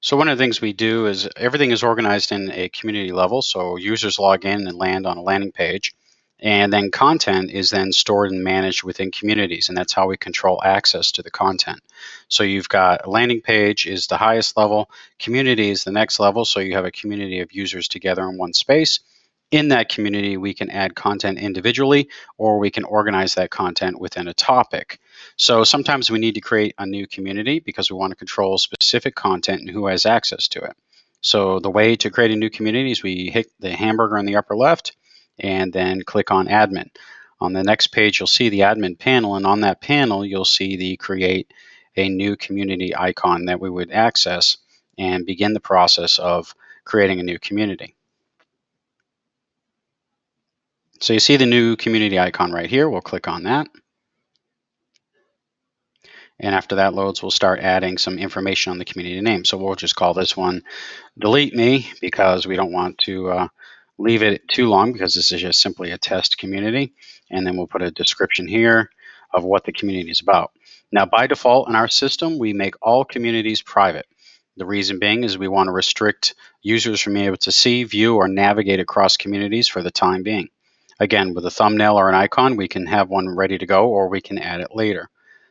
So one of the things we do is everything is organized in a community level. So users log in and land on a landing page. And then content is then stored and managed within communities. And that's how we control access to the content. So you've got a landing page is the highest level, community is the next level. So you have a community of users together in one space. In that community, we can add content individually, or we can organize that content within a topic. So sometimes we need to create a new community because we want to control specific content and who has access to it. So the way to create a new community is we hit the hamburger in the upper left and then click on admin. On the next page, you'll see the admin panel, and on that panel, you'll see the create a new community icon that we would access and begin the process of creating a new community. So you see the new community icon right here. We'll click on that. And after that loads, we'll start adding some information on the community name. So we'll just call this one Delete Me because we don't want to leave it too long because this is just simply a test community. And then we'll put a description here of what the community is about. Now, by default in our system, we make all communities private. The reason being is we want to restrict users from being able to see, view, or navigate across communities for the time being. Again, with a thumbnail or an icon, we can have one ready to go or we can add it later.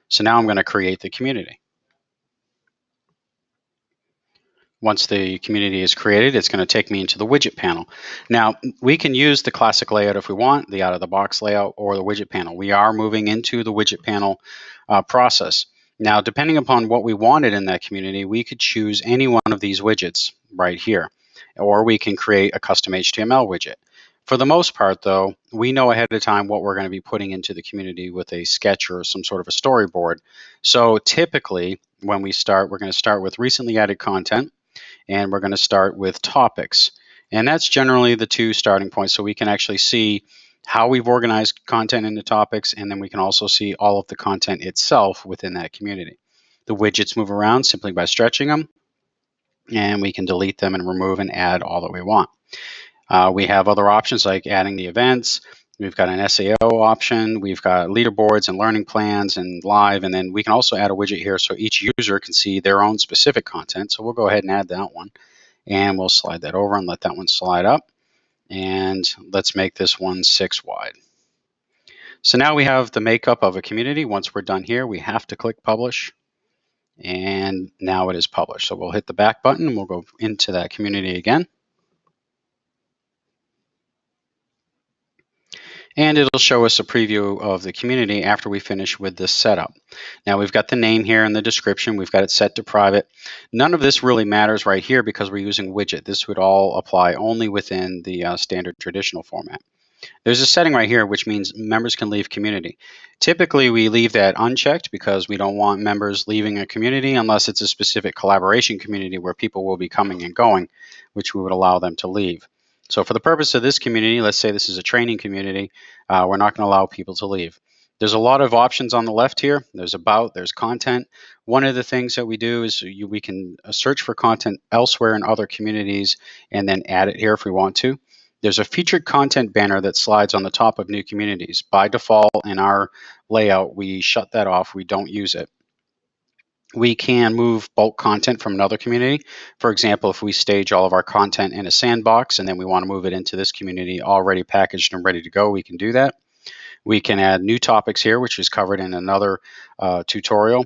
So now I'm going to create the community. Once the community is created, it's going to take me into the widget panel. Now, we can use the classic layout if we want, the out-of-the-box layout, or the widget panel. We are moving into the widget panel process. Now, depending upon what we wanted in that community, we could choose any one of these widgets right here, or we can create a custom HTML widget. For the most part, though, we know ahead of time what we're going to be putting into the community with a sketch or some sort of a storyboard. So typically, when we start, we're going to start with recently added content, and we're going to start with topics. And that's generally the two starting points, so we can actually see how we've organized content into topics, and then we can also see all of the content itself within that community. The widgets move around simply by stretching them, and we can delete them and remove and add all that we want. We have other options like adding the events. We've got an SAO option. We've got leaderboards and learning plans and live. And then we can also add a widget here so each user can see their own specific content. So we'll go ahead and add that one. And we'll slide that over and let that one slide up. And let's make this one 6 wide. So now we have the makeup of a community. Once we're done here, we have to click publish. And now it is published. So we'll hit the back button and we'll go into that community again. And it'll show us a preview of the community after we finish with this setup. Now we've got the name here and the description. We've got it set to private. None of this really matters right here because we're using widget. This would all apply only within the standard traditional format. There's a setting right here which means members can leave community. Typically we leave that unchecked because we don't want members leaving a community unless it's a specific collaboration community where people will be coming and going, which we would allow them to leave. So for the purpose of this community, let's say this is a training community, we're not going to allow people to leave. There's a lot of options on the left here. There's about, there's content. One of the things that we do is we can search for content elsewhere in other communities and then add it here if we want to. There's a featured content banner that slides on the top of new communities. By default in our layout, we shut that off. We don't use it. We can move bulk content from another community. For example, if we stage all of our content in a sandbox and then we want to move it into this community already packaged and ready to go, we can do that. We can add new topics here, which is covered in another tutorial.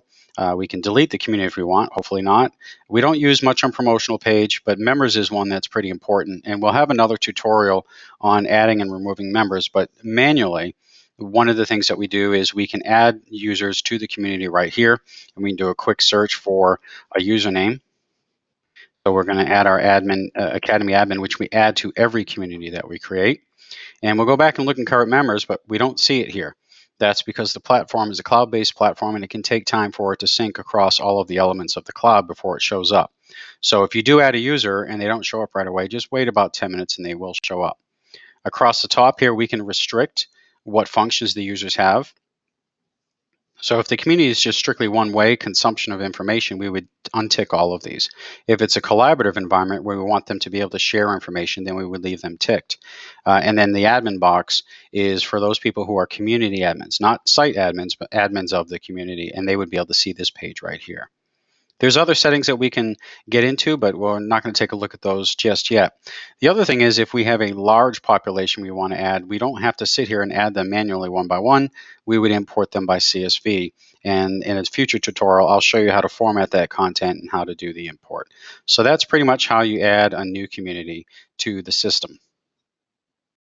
We can delete the community if we want, hopefully not. We don't use much on promotional page, but members is one that's pretty important. And we'll have another tutorial on adding and removing members, but manually, one of the things that we do is we can add users to the community right here, and we can do a quick search for a username. So we're going to add our admin, Academy admin, which we add to every community that we create. And we'll go back and look in current members, but we don't see it here. That's because the platform is a cloud-based platform and it can take time for it to sync across all of the elements of the cloud before it shows up. So if you do add a user and they don't show up right away, just wait about 10 minutes and they will show up. Across the top here, we can restrict what functions the users have. So if the community is just strictly one-way consumption of information, we would untick all of these. If it's a collaborative environment where we want them to be able to share information, then we would leave them ticked. And then the admin box is for those people who are community admins, not site admins, but admins of the community, and they would be able to see this page right here. There's other settings that we can get into, but we're not going to take a look at those just yet. The other thing is if we have a large population we want to add, we don't have to sit here and add them manually one by one. We would import them by CSV. And in a future tutorial, I'll show you how to format that content and how to do the import. So that's pretty much how you add a new community to the system.